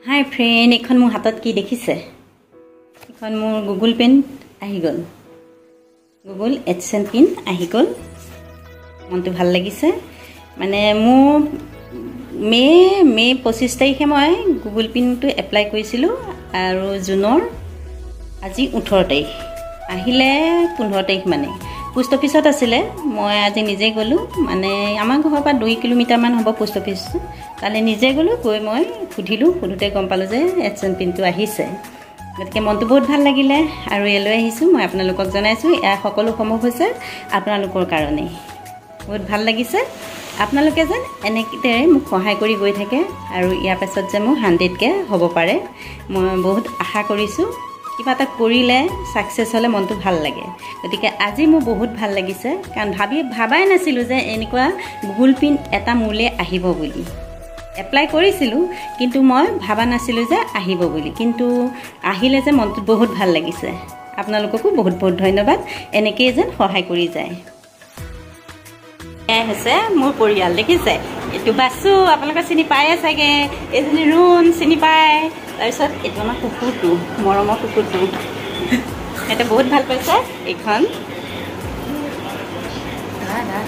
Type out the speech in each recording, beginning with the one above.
hi friend এখন মোৰ হাতত কি দেখিছে এখন মোৰ গুগল পেন আহি গল গুগল এডসেন্স পিন আহি গল মনটো ভাল লাগিছে মানে মোৰ মে 25 তাৰিখে মই গুগল পিনটো এপ্লাই কৰিছিলো আৰু জুনৰ আজি 18 তাৰিখ আহিলে 15 তাৰিখ মানে পোষ্ট অফিসত আছিলে মই আজি নিজে গলো মানে আমাৰ ঘৰৰ পৰা 2 কিলোমিটাৰ মান হ'ব পোষ্ট অফিস তালে নিজে গলো গৈ মই খুদিতে গম পালো যে এডসেন্স পিনটো আহিছে গতিকে মনটো বহুত ভাল লাগিলে আৰু এলৈ আহিছো মই আপোনালোকক জনাইছো এয়া সকলো সম্ভৱ হৈছে আপোনালোকৰ কাৰণে বহুত ভাল লাগিছে আপোনালোকে যেন এনেকিতেৰে মোক সহায় কৰি গৈ থাকে আৰু ইয়াৰ পাছত যে মোৰ 100 কে হ'ব পাৰে মই বহুত আশা কৰিছো কিবা এটা কৰিলে সাকসেস হলে মনটো ভাল লাগে গতিকে আজি মোৰ বহুত ভাল লাগিছে কাৰণ ভাবাই নাছিলো যে এনেকুৱা গুগল পিন এটা মূলে আহিব বুলি এপ্লাই কৰিছিলো কিন্তু মই ভাবা নাছিলো যে আহিব বুলি কিন্তু আহিলে যে মনটো বহুত ভাল লাগিছে আপোনালোককো বহুত বহুত ধন্যবাদ এনেকৈ যেন সহায় কৰি যায় এই হৈছে মোৰ পৰিয়াল দেখিছে এটো বাসু আপোনালোকে চিনি পায় চাগে এজনী ৰুন চিনি পায় তাৰপিছত এটো আমাৰ কুকুৰটো মৰমৰ কুকুৰটো এটা বহুত ভাল পাইছে এইখন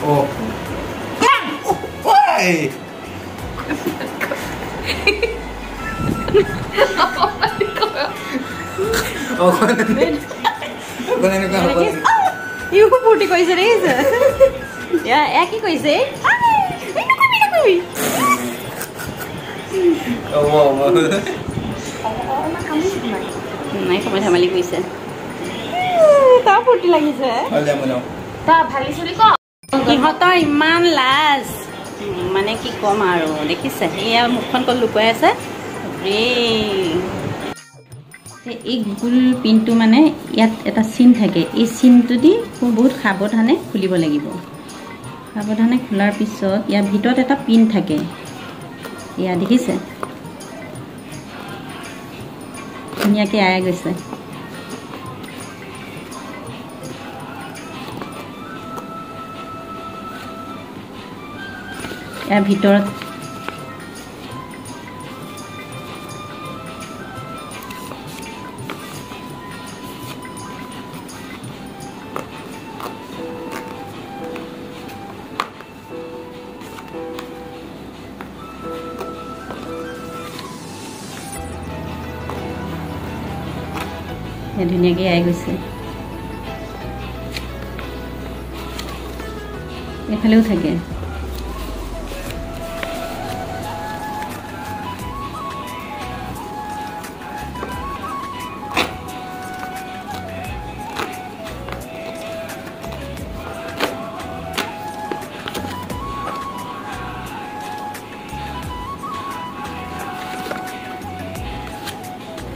ও ওই ইউ ফুটি কৈছে ৰে ইয়া কি কৈছে নাই কমাই ধেমালি কৈছে তা ফুটি লাগিছে তা ভালি চলি ক ইহঁতৰ ইমান লাজ মানে কি কম আৰু দেখিছে এয়া মুখখন কল লুকাই আছে এই গুগল পিনটো মানে ইয়াত এটা চিন থাকে এই চিনটো দি বহুত সাৱধানে খুলিব লাগিব সাৱধানে খোলাৰ পিছত ইয়াৰ ভিতৰত এটা পিন থাকে ইয়া দেখিছে ধুনীয়াকৈ আই গৈছে ইয়াৰ ভিতৰত ধুনীয়াকৈ আই গৈছে এফালেও থাকে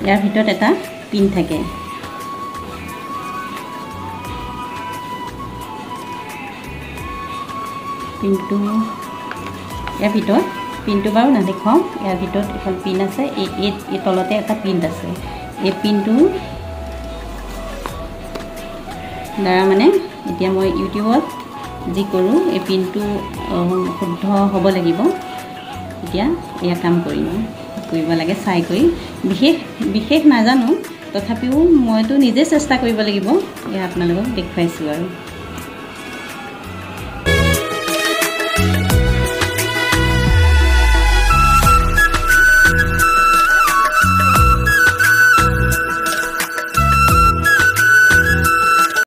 ইয়াৰ ভিতৰত এটা পিন থাকে পিনটো ইয়াৰ ভিতৰত পিনটো বাৰু নেদেখাওঁ ইয়াৰ ভিতৰত এখন পিন আছে এই তলতে এটা পিন আছে এই পিনটো দ্বাৰা মানে এতিয়া মই ইউটিউবত যি কৰোঁ এই পিনটো শুদ্ধ হ'ব লাগিব এতিয়া এয়া কাম কৰিব লাগে চাই কৰি বিশেষ নাজানো তথাপিও মইতো নিজে চেষ্টা কৰিব লাগিব এয়া আপোনালোকক দেখুৱাইছোঁ আৰু